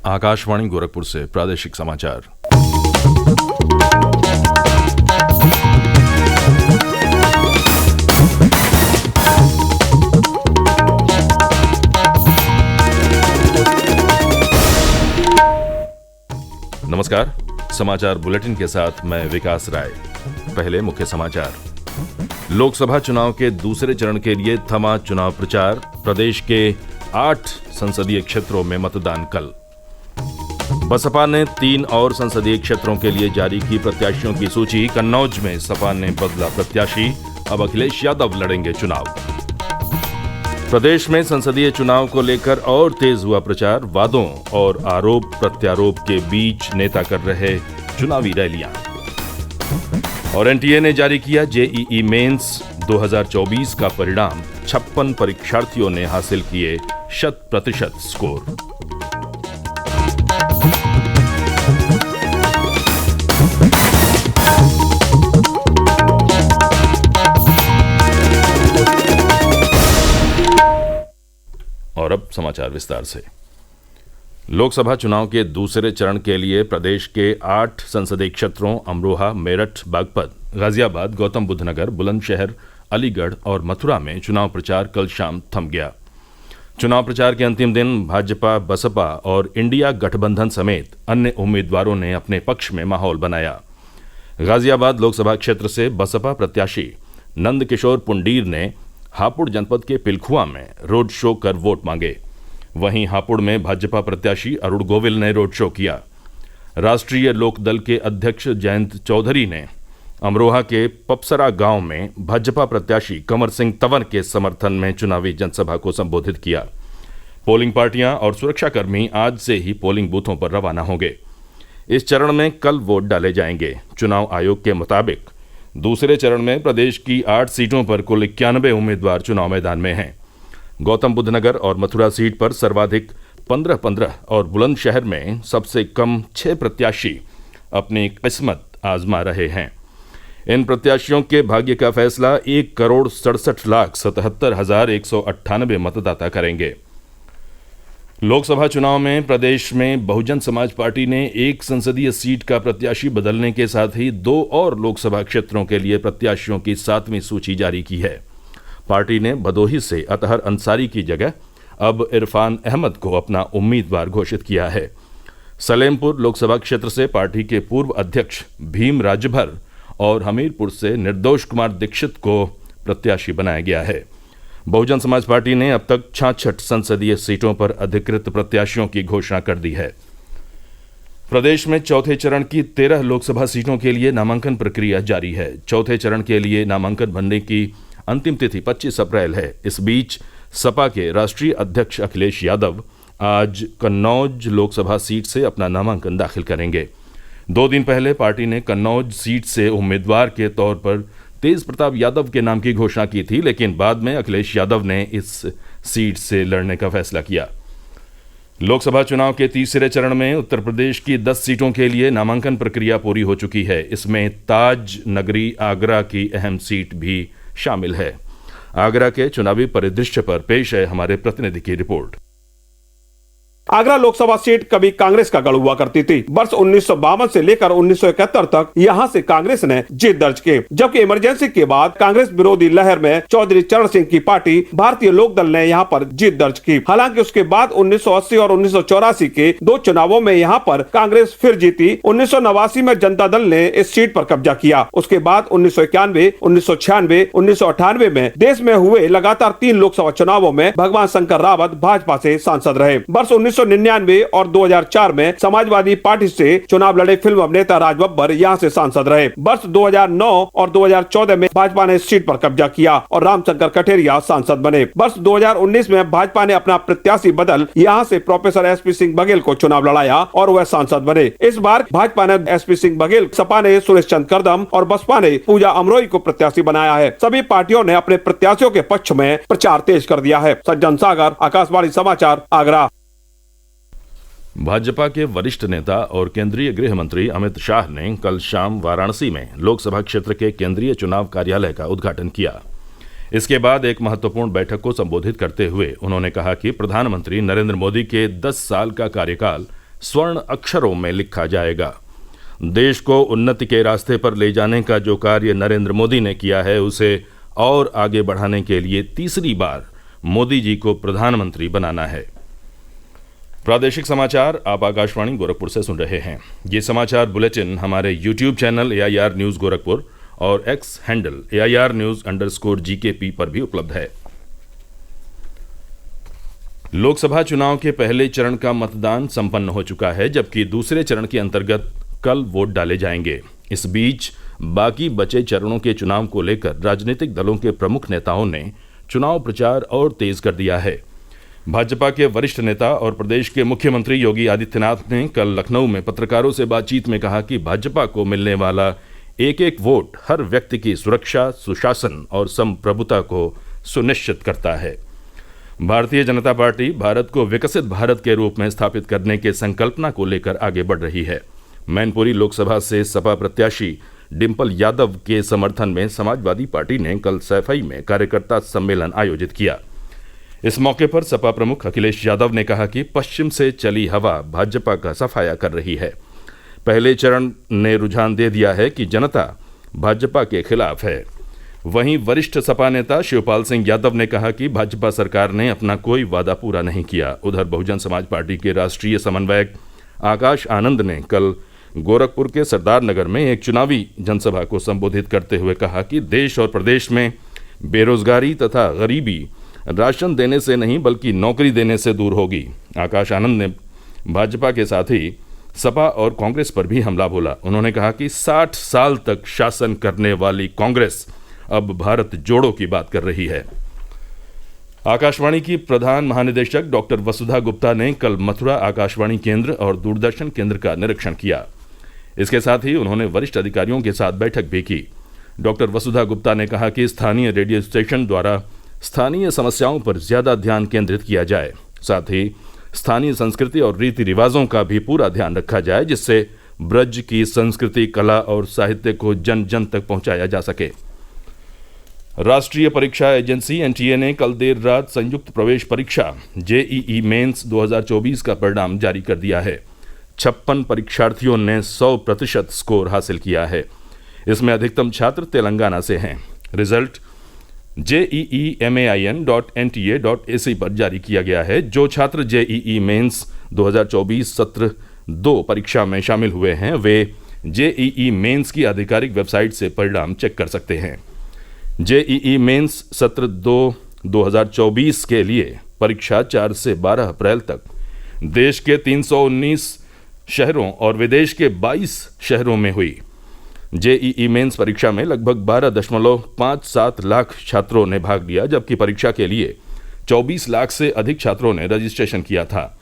आकाशवाणी गोरखपुर से प्रादेशिक समाचार। नमस्कार, समाचार बुलेटिन के साथ मैं विकास राय। पहले मुख्य समाचार। लोकसभा चुनाव के दूसरे चरण के लिए थमा चुनाव प्रचार। प्रदेश के 8 संसदीय क्षेत्रों में मतदान कल। बसपा ने 3 और संसदीय क्षेत्रों के लिए जारी की प्रत्याशियों की सूची। कन्नौज में सपा ने बदला प्रत्याशी, अब अखिलेश यादव लड़ेंगे चुनाव। प्रदेश में संसदीय चुनाव को लेकर और तेज हुआ प्रचार। वादों और आरोप प्रत्यारोप के बीच नेता कर रहे चुनावी रैलियां। और एनटीए ने जारी किया जेईई मेंस 2024 का परिणाम। 56 परीक्षार्थियों ने हासिल किए 100% स्कोर। और अब समाचार विस्तार से। लोकसभा चुनाव के दूसरे चरण के लिए प्रदेश के 8 संसदीय क्षेत्रों अमरोहा, मेरठ, बागपत, गाजियाबाद, गौतम बुद्ध नगर, बुलंदशहर, अलीगढ़ और मथुरा में चुनाव प्रचार कल शाम थम गया। चुनाव प्रचार के अंतिम दिन भाजपा, बसपा और इंडिया गठबंधन समेत अन्य उम्मीदवारों ने अपने पक्ष में माहौल बनाया। गाजियाबाद लोकसभा क्षेत्र से बसपा प्रत्याशी नंद किशोर पुंडीर ने हापुड़ जनपद के पिलखुआ में रोड शो कर वोट मांगे। वहीं हापुड़ में भाजपा प्रत्याशी अरुण गोविल ने रोड शो किया। राष्ट्रीय लोकदल के अध्यक्ष जयंत चौधरी ने अमरोहा के पपसरा गांव में भाजपा प्रत्याशी कंवर सिंह तंवर के समर्थन में चुनावी जनसभा को संबोधित किया। पोलिंग पार्टियां और सुरक्षाकर्मी आज से ही पोलिंग बूथों पर रवाना होंगे। इस चरण में कल वोट डाले जाएंगे। चुनाव आयोग के मुताबिक दूसरे चरण में प्रदेश की 8 सीटों पर कुल 91 उम्मीदवार चुनाव मैदान में हैं। गौतम बुद्ध नगर और मथुरा सीट पर सर्वाधिक 15-15 और बुलंदशहर में सबसे कम 6 प्रत्याशी अपनी किस्मत आजमा रहे हैं। इन प्रत्याशियों के भाग्य का फैसला 1,67,77,198 मतदाता करेंगे। लोकसभा चुनाव में प्रदेश में बहुजन समाज पार्टी ने 1 संसदीय सीट का प्रत्याशी बदलने के साथ ही 2 और लोकसभा क्षेत्रों के लिए प्रत्याशियों की 7वीं सूची जारी की है। पार्टी ने भदोही से अतहर अंसारी की जगह अब इरफान अहमद को अपना उम्मीदवार घोषित किया है। सलेमपुर लोकसभा क्षेत्र से पार्टी के पूर्व अध्यक्ष भीम राजभर और हमीरपुर से निर्दोष कुमार दीक्षित को प्रत्याशी बनाया गया है। बहुजन समाज पार्टी ने अब तक 66 संसदीय सीटों पर अधिकृत प्रत्याशियों की घोषणा कर दी है। प्रदेश में चौथे चरण की 13 लोकसभा सीटों के लिए नामांकन प्रक्रिया जारी है। चौथे चरण के लिए नामांकन भरने की अंतिम तिथि 25 अप्रैल है। इस बीच सपा के राष्ट्रीय अध्यक्ष अखिलेश यादव आज कन्नौज लोकसभा सीट से अपना नामांकन दाखिल करेंगे। 2 दिन पहले पार्टी ने कन्नौज सीट से उम्मीदवार के तौर पर तेज प्रताप यादव के नाम की घोषणा की थी, लेकिन बाद में अखिलेश यादव ने इस सीट से लड़ने का फैसला किया। लोकसभा चुनाव के तीसरे चरण में उत्तर प्रदेश की 10 सीटों के लिए नामांकन प्रक्रिया पूरी हो चुकी है। इसमें ताज नगरी आगरा की अहम सीट भी शामिल है। आगरा के चुनावी परिदृश्य पर पेश है हमारे प्रतिनिधि की रिपोर्ट। आगरा लोकसभा सीट कभी कांग्रेस का गढ़ हुआ करती थी। वर्ष 1952 से लेकर 1971 तक यहां से कांग्रेस ने जीत दर्ज की, जबकि इमरजेंसी के बाद कांग्रेस विरोधी लहर में चौधरी चरण सिंह की पार्टी भारतीय लोकदल ने यहां पर जीत दर्ज की। हालांकि उसके बाद 1980 और 1984 के 2 चुनावों में यहां पर कांग्रेस फिर जीती। 1989 में जनता दल ने इस सीट पर कब्जा किया। उसके बाद 1991, 1996, 1998 में देश में हुए लगातार 3 लोकसभा चुनावों में भगवान शंकर रावत भाजपा से सांसद रहे। वर्ष 1999 और 2004 में समाजवादी पार्टी से चुनाव लड़े फिल्म अभिनेता राज बब्बर यहां से सांसद रहे। वर्ष 2009 और 2014 में भाजपा ने इस सीट पर कब्जा किया और रामशंकर कठेरिया सांसद बने। वर्ष 2019 में भाजपा ने अपना प्रत्याशी बदल यहां से प्रोफेसर एसपी सिंह बघेल को चुनाव लड़ाया और वह सांसद बने। इस बार भाजपा ने एसपी सिंह बघेल, सपा ने सुरेश चंद्र करदम और बसपा ने पूजा अमरोही को प्रत्याशी बनाया है। सभी पार्टियों ने अपने प्रत्याशियों के पक्ष में प्रचार तेज कर दिया है। सज्जन सागर, आकाशवाणी समाचार, आगरा। भाजपा के वरिष्ठ नेता और केंद्रीय गृह मंत्री अमित शाह ने कल शाम वाराणसी में लोकसभा क्षेत्र के केंद्रीय चुनाव कार्यालय का उद्घाटन किया। इसके बाद एक महत्वपूर्ण बैठक को संबोधित करते हुए उन्होंने कहा कि प्रधानमंत्री नरेंद्र मोदी के 10 साल का कार्यकाल स्वर्ण अक्षरों में लिखा जाएगा। देश को उन्नति के रास्ते पर ले जाने का जो कार्य नरेंद्र मोदी ने किया है, उसे और आगे बढ़ाने के लिए तीसरी बार मोदी जी को प्रधानमंत्री बनाना है। प्रादेशिक समाचार आप आकाशवाणी गोरखपुर से सुन रहे हैं। ये समाचार बुलेटिन हमारे YouTube channel AIR news Gorakhpur और X हैंडल AIR न्यूज़_GKP पर भी उपलब्ध है। लोकसभा चुनाव के पहले चरण का मतदान संपन्न हो चुका है, जबकि दूसरे चरण के अंतर्गत कल वोट डाले जाएंगे। इस बीच बाकी बचे चरणों के चुनाव को लेकर राजनीतिक दलों के प्रमुख नेताओं ने चुनाव प्रचार और तेज कर दिया है। भाजपा के वरिष्ठ नेता और प्रदेश के मुख्यमंत्री योगी आदित्यनाथ ने कल लखनऊ में पत्रकारों से बातचीत में कहा कि भाजपा को मिलने वाला एक एक वोट हर व्यक्ति की सुरक्षा, सुशासन और संप्रभुता को सुनिश्चित करता है। भारतीय जनता पार्टी भारत को विकसित भारत के रूप में स्थापित करने के संकल्पना को लेकर आगे बढ़ रही है। मैनपुरी लोकसभा से सपा प्रत्याशी डिम्पल यादव के समर्थन में समाजवादी पार्टी ने कल सैफई में कार्यकर्ता सम्मेलन आयोजित किया। इस मौके पर सपा प्रमुख अखिलेश यादव ने कहा कि पश्चिम से चली हवा भाजपा का सफाया कर रही है। पहले चरण ने रुझान दे दिया है कि जनता भाजपा के खिलाफ है। वहीं वरिष्ठ सपा नेता शिवपाल सिंह यादव ने कहा कि भाजपा सरकार ने अपना कोई वादा पूरा नहीं किया। उधर बहुजन समाज पार्टी के राष्ट्रीय समन्वयक आकाश आनंद ने कल गोरखपुर के सरदार नगर में एक चुनावी जनसभा को संबोधित करते हुए कहा कि देश और प्रदेश में बेरोजगारी तथा गरीबी राशन देने से नहीं बल्कि नौकरी देने से दूर होगी। आकाश आनंद ने भाजपा के साथ ही सपा और कांग्रेस पर भी हमला बोला। उन्होंने कहा कि 60 साल तक शासन करने वाली कांग्रेस अब भारत जोड़ो की बात कर रही है। आकाशवाणी की प्रधान महानिदेशक डॉक्टर वसुधा गुप्ता ने कल मथुरा आकाशवाणी केंद्र और दूरदर्शन केंद्र का निरीक्षण किया। इसके साथ ही उन्होंने वरिष्ठ अधिकारियों के साथ बैठक भी की। डॉक्टर वसुधा गुप्ता ने कहा कि स्थानीय रेडियो स्टेशन द्वारा स्थानीय समस्याओं पर ज्यादा ध्यान केंद्रित किया जाए, साथ ही स्थानीय संस्कृति और रीति रिवाजों का भी पूरा ध्यान रखा जाए, जिससे ब्रज की संस्कृति, कला और साहित्य को जन जन तक पहुंचाया जा सके। राष्ट्रीय परीक्षा एजेंसी NTA ने कल देर रात संयुक्त प्रवेश परीक्षा JEE मेंस 2024 का परिणाम जारी कर दिया है। 56 परीक्षार्थियों ने 100% स्कोर हासिल किया है। इसमें अधिकतम छात्र तेलंगाना से हैं। रिजल्ट JEEMAIN.NTA.AC पर जारी किया गया है। जो छात्र JEE मेंस 2024 सत्र 2 परीक्षा में शामिल हुए हैं, वे JEE मेंस की आधिकारिक वेबसाइट से परिणाम चेक कर सकते हैं। JEE मेंस सत्र 2 2024 के लिए परीक्षा 4 से 12 अप्रैल तक देश के 319 शहरों और विदेश के 22 शहरों में हुई। JEE मेंस परीक्षा में लगभग 12.57 लाख छात्रों ने भाग लिया, जबकि परीक्षा के लिए 24 लाख से अधिक छात्रों ने रजिस्ट्रेशन किया था।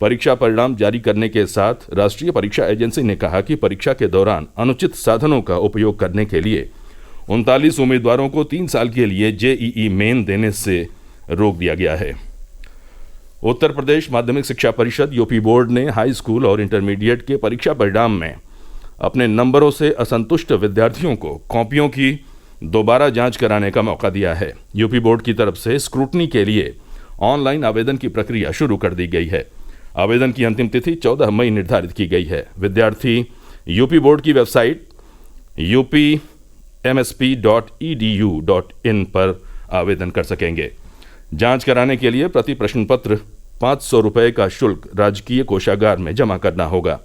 परीक्षा परिणाम जारी करने के साथ राष्ट्रीय परीक्षा एजेंसी ने कहा कि परीक्षा के दौरान अनुचित साधनों का उपयोग करने के लिए 39 उम्मीदवारों को 3 साल के लिए JEE मेन देने से रोक दिया गया है। उत्तर प्रदेश माध्यमिक शिक्षा परिषद यूपी बोर्ड ने हाई स्कूल और इंटरमीडिएट के परीक्षा परिणाम में अपने नंबरों से असंतुष्ट विद्यार्थियों को कॉपियों की दोबारा जांच कराने का मौका दिया है। यूपी बोर्ड की तरफ से स्क्रूटनी के लिए ऑनलाइन आवेदन की प्रक्रिया शुरू कर दी गई है। आवेदन की अंतिम तिथि 14 मई निर्धारित की गई है। विद्यार्थी यूपी बोर्ड की वेबसाइट upmsp.edu.in पर आवेदन कर सकेंगे। जांच कराने के लिए प्रति प्रश्न पत्र 500 रुपये का शुल्क राजकीय कोषागार में जमा करना होगा।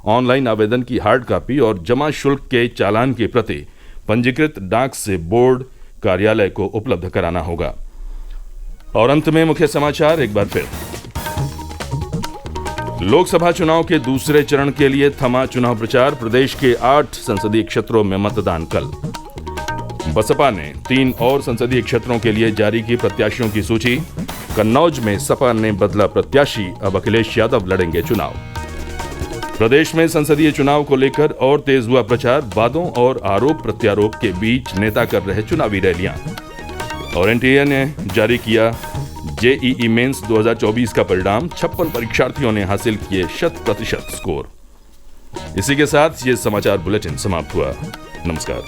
ऑनलाइन आवेदन की हार्ड कॉपी और जमा शुल्क के चालान की प्रति पंजीकृत डाक से बोर्ड कार्यालय को उपलब्ध कराना होगा। और अंत में मुख्य समाचार एक बार फिर। लोकसभा चुनाव के दूसरे चरण के लिए थमा चुनाव प्रचार। प्रदेश के 8 संसदीय क्षेत्रों में मतदान कल। बसपा ने 3 और संसदीय क्षेत्रों के लिए जारी की प्रत्याशियों की सूची। कन्नौज में सपा ने बदला प्रत्याशी, अब अखिलेश यादव लड़ेंगे चुनाव। प्रदेश में संसदीय चुनाव को लेकर और तेज हुआ प्रचार। वादों और आरोप प्रत्यारोप के बीच नेता कर रहे चुनावी रैलियां। और NTA ने जारी किया JEE मेंस 2024 का परिणाम। 56 परीक्षार्थियों ने हासिल किए 100% स्कोर। इसी के साथ ये समाचार बुलेटिन समाप्त हुआ। नमस्कार।